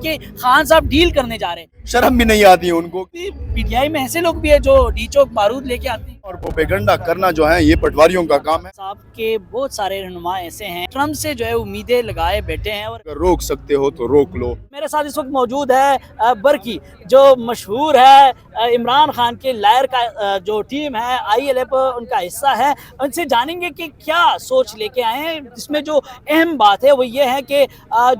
کہ خان صاحب ڈیل کرنے جا رہے ہیں، شرم بھی نہیں آتی ہے ان کو، پی ٹی آئی میں ایسے لوگ بھی ہیں جو ڈی چوک بارود لے کے آتے ہیں اور پروپیگنڈا کرنا جو ہے یہ پٹواریوں کا کام ہے۔ صاحب کے بہت سارے رہنما ایسے ہیں ٹرمپ سے جو ہے امیدیں لگائے بیٹھے ہیں، اور اگر روک سکتے ہو تو روک لو۔ میرے ساتھ اس وقت موجود ہے برکی جو مشہور ہے عمران خان کے لائر کا جو ٹیم ہے آئی ایل ایف ان کا حصہ ہے، ان سے جانیں گے کہ کیا سوچ لے کے آئے ہیں، جس میں جو اہم بات ہے وہ یہ ہے کہ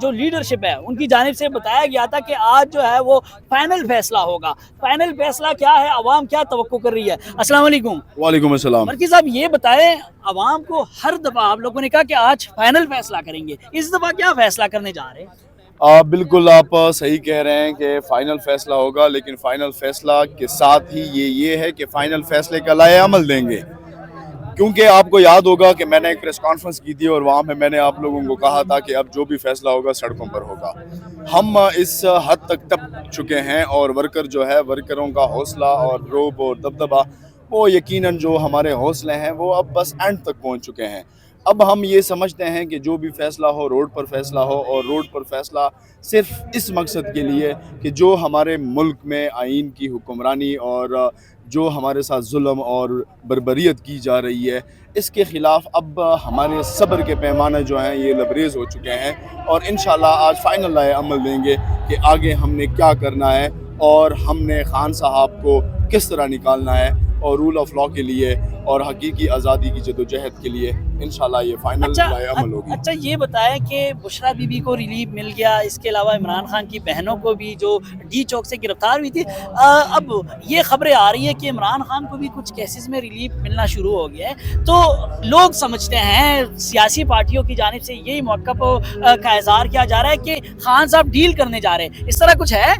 جو لیڈرشپ ہے ان کی جانب سے بتایا گیا تھا کہ آج جو ہے وہ فائنل فیصلہ ہوگا۔ فائنل فیصلہ کیا ہے، عوام کیا توقع کر رہی ہے؟ السلام علیکم وعلیکم السلام۔ مرکی صاحب، یہ بتائیں عوام کو ہر دفعہ آپ لوگوں نے کہا کہ آج فائنل فیصلہ کریں گے، اس دفعہ کیا فیصلہ کرنے جا رہے ہیں؟ بالکل آپ صحیح کہہ رہے ہیں کہ فائنل فیصلہ ہوگا، لیکن فائنل فیصلہ کے ساتھ ہی یہ ہے کہ فائنل فیصلے کا لائحہ عمل دیں گے، کیونکہ آپ کو یاد ہوگا کہ میں نے ایک پریس کانفرنس کی تھی اور وہاں پہ میں نے آپ لوگوں کو کہا تھا کہ اب جو بھی فیصلہ ہوگا سڑکوں پر ہوگا۔ ہم اس حد تک تب چکے ہیں، اور ورکر جو ہے، ورکروں کا حوصلہ اور روب اور دبدبہ، وہ یقیناً جو ہمارے حوصلے ہیں وہ اب بس اینڈ تک پہنچ چکے ہیں۔ اب ہم یہ سمجھتے ہیں کہ جو بھی فیصلہ ہو روڈ پر فیصلہ ہو، اور روڈ پر فیصلہ صرف اس مقصد کے لیے کہ جو ہمارے ملک میں آئین کی حکمرانی اور جو ہمارے ساتھ ظلم اور بربریت کی جا رہی ہے، اس کے خلاف اب ہمارے صبر کے پیمانے جو ہیں یہ لبریز ہو چکے ہیں، اور انشاءاللہ آج فائنل لائحہ عمل دیں گے کہ آگے ہم نے کیا کرنا ہے، اور ہم نے خان صاحب کو کس طرح نکالنا ہے، اور رول آف لا کے لیے اور حقیقی آزادی کی جدوجہد کے لیے انشاءاللہ یہ فائنل لائحہ عمل ہوگی۔ اچھا یہ بتائیں کہ بشرا بی بی کو ریلیف مل گیا، اس کے علاوہ عمران خان کی بہنوں کو بھی جو ڈی چوک سے گرفتار ہوئی تھی، اب یہ خبریں آ رہی ہیں کہ عمران خان کو بھی کچھ کیسز میں ریلیف ملنا شروع ہو گیا ہے، تو لوگ سمجھتے ہیں سیاسی پارٹیوں کی جانب سے یہی موقف کا اظہار کیا جا رہا ہے کہ خان صاحب ڈیل کرنے جا رہے ہیں، اس طرح کچھ ہے؟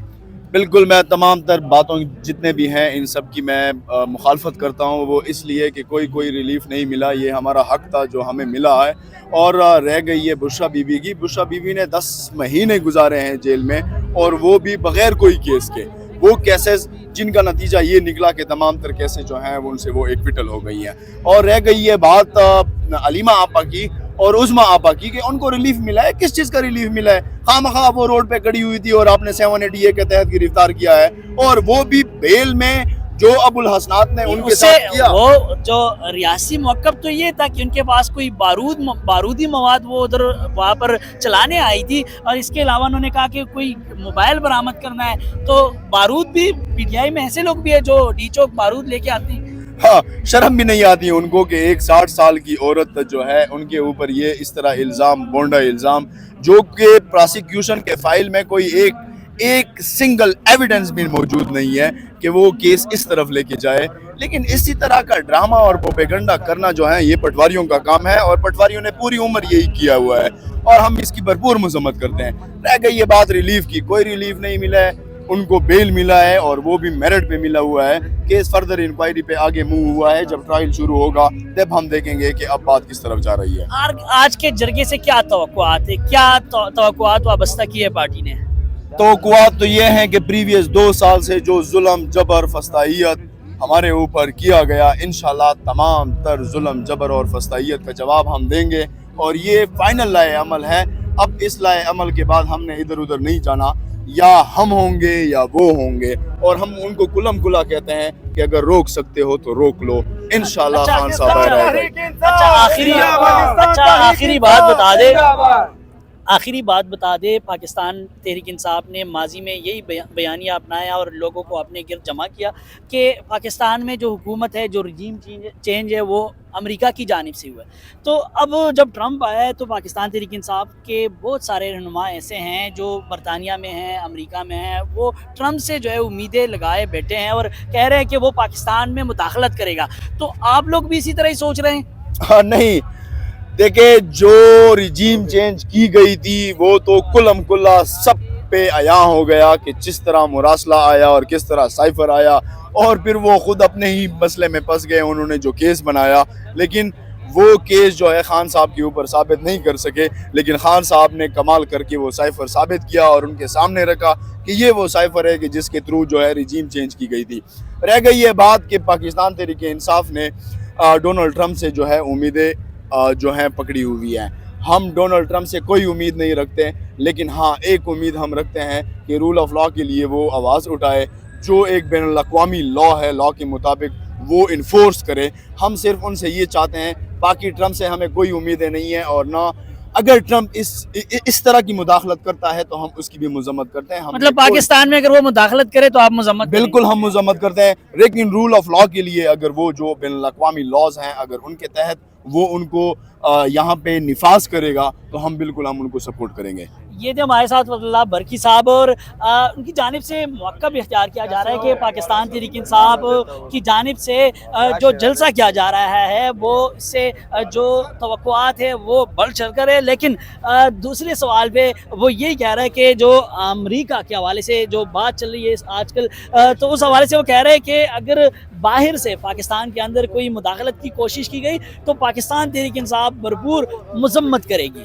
بالکل، میں تمام تر باتوں جتنے بھی ہیں ان سب کی میں مخالفت کرتا ہوں، وہ اس لیے کہ کوئی ریلیف نہیں ملا، یہ ہمارا حق تھا جو ہمیں ملا ہے، اور رہ گئی ہے بشرا بی بی کی۔ بشرا بی بی نے 10 مہینے گزارے ہیں جیل میں، اور وہ بھی بغیر کوئی کیس کے، وہ کیسز جن کا نتیجہ یہ نکلا کہ تمام تر کیسز جو ہیں ان سے وہ ایکویٹل ہو گئی ہیں، اور رہ گئی ہے بات علیمہ آپا کی اور عظمیٰ آپا کی کہ ان کو ریلیف ملا ہے۔ کس چیز کا ریلیف ملا ہے؟ خواہ مخواہ وہ روڈ پہ کڑی ہوئی تھی اور آپ نے 780A کے تحت گرفتار کیا ہے، اور وہ بھی بیل میں، جو ابو الحسنات نے ان کے ساتھ کیا۔ وہ جو ریاسی موقف تو یہ تھا کہ ان کے پاس کوئی بارودی مواد وہ ادھر وہاں پر چلانے آئی تھی، اور اس کے علاوہ انہوں نے کہا کہ کوئی موبائل برآمد کرنا ہے، تو بارود بھی پی ٹی آئی میں ایسے لوگ بھی ہیں جو ڈی چوک بارود لے کے آتے ہیں۔ ہاں، شرم بھی نہیں آتی ہے ان کو کہ ایک 60 سال کی عورت جو ہے ان کے اوپر یہ اس طرح الزام، بونڈا الزام، جو کہ پراسیکیوشن کے فائل میں کوئی ایک سنگل ایویڈنس بھی موجود نہیں ہے کہ وہ کیس اس طرف لے کے جائے، لیکن اسی طرح کا ڈرامہ اور پروپیگنڈا کرنا جو ہے یہ پٹواریوں کا کام ہے، اور پٹواریوں نے پوری عمر یہی کیا ہوا ہے، اور ہم اس کی بھرپور مذمت کرتے ہیں۔ رہ گئی یہ بات ریلیف کی، کوئی ریلیف نہیں ملا ہے، ان کو بیل ملا ہے، اور وہ بھی میرٹ پہ ملا ہوا ہے۔ کیس فردر انکوائری پہ آگے موو ہوا ہے، جب ٹرائل شروع ہوگا تب ہم دیکھیں گے کہ اب بات کس طرف جا رہی ہے۔ آج کے جرگے سے کیا توقعات ہے، کیا توقعات وابستہ کی ہے پارٹی نے؟ توقعات تو یہ ہیں کہ پریویس 2 سال سے جو ظلم، جبر، فسطائیت ہمارے اوپر کیا گیا، انشاءاللہ تمام تر ظلم، جبر اور فسطائیت کا جواب ہم دیں گے، اور یہ فائنل لائحہ عمل ہے۔ اب اس لائحہ عمل کے بعد ہم نے ادھر ادھر نہیں جانا، یا ہم ہوں گے یا وہ ہوں گے، اور ہم ان کو کلم کلا کہتے ہیں کہ اگر روک سکتے ہو تو روک لو، انشاءاللہ خان صاحب آخری بات بتا دے، پاکستان تحریک انصاف نے ماضی میں یہی بیانیہ اپنایا اور لوگوں کو اپنے گرد جمع کیا کہ پاکستان میں جو حکومت ہے، جو رجیم چینج ہے، وہ امریکہ کی جانب سے ہوا ہے۔ تو اب جب ٹرمپ آیا ہے تو پاکستان تحریک انصاف کے بہت سارے رہنما ایسے ہیں جو برطانیہ میں ہیں، امریکہ میں ہیں، وہ ٹرمپ سے جو ہے امیدیں لگائے بیٹھے ہیں اور کہہ رہے ہیں کہ وہ پاکستان میں مداخلت کرے گا۔ تو آپ لوگ بھی اسی طرح ہی سوچ رہے ہیں؟ نہیں، دیکھیں، جو رجیم چینج کی گئی تھی وہ تو کلم کلا سب پہ عیاں ہو گیا کہ جس طرح مراسلہ آیا اور کس طرح سائفر آیا، اور پھر وہ خود اپنے ہی مسئلے میں پھنس گئے، انہوں نے جو کیس بنایا، لیکن وہ کیس جو ہے خان صاحب کے اوپر ثابت نہیں کر سکے، لیکن خان صاحب نے کمال کر کے وہ سائفر ثابت کیا اور ان کے سامنے رکھا کہ یہ وہ سائفر ہے کہ جس کے تھرو جو ہے رجیم چینج کی گئی تھی۔ رہ گئی یہ بات کہ پاکستان تحریک انصاف نے ڈونلڈ ٹرمپ سے جو ہے امیدیں جو ہیں پکڑی ہوئی ہیں، ہم ڈونلڈ ٹرمپ سے کوئی امید نہیں رکھتے, لیکن ہاں ایک امید ہم رکھتے ہیں کہ رول آف لاء کے لیے وہ آواز اٹھائے, جو ایک بین الاقوامی لاء ہے, لاء کے مطابق وہ انفورس کرے. ہم صرف ان سے یہ چاہتے ہیں, باقی ٹرمپ سے ہمیں کوئی امیدیں نہیں ہیں, اور نہ اگر ٹرمپ اس طرح کی مداخلت کرتا ہے تو ہم اس کی بھی مذمت کرتے ہیں. مطلب پاکستان میں اگر وہ مداخلت کرے تو آپ مذمت کریں گے؟ بالکل ہم مذمت کرتے ہیں, لیکن رول آف لاء کے لیے اگر وہ جو بین الاقوامی لاز ہیں اگر ان کے تحت وہ ان کو یہاں پہ نفاذ کرے گا تو ہم بالکل ہم ان کو سپورٹ کریں گے. یہ تھے ہمارے ساتھ فضل اللہ برقی صاحب, اور ان کی جانب سے موقع بھی اختیار کیا جا رہا ہے کہ پاکستان تحریک انصاف کی جانب سے جو جلسہ کیا جا رہا ہے وہ اس سے جو توقعات ہے وہ بڑھ چڑھ کر ہے, لیکن دوسرے سوال پہ وہ یہی کہہ رہا ہے کہ جو امریکہ کے حوالے سے جو بات چل رہی ہے آج کل, تو اس حوالے سے وہ کہہ رہے ہیں کہ اگر باہر سے پاکستان کے اندر کوئی مداخلت کی کوشش کی گئی تو پاکستان تحریک انصاف بھرپور مذمت کرے گی.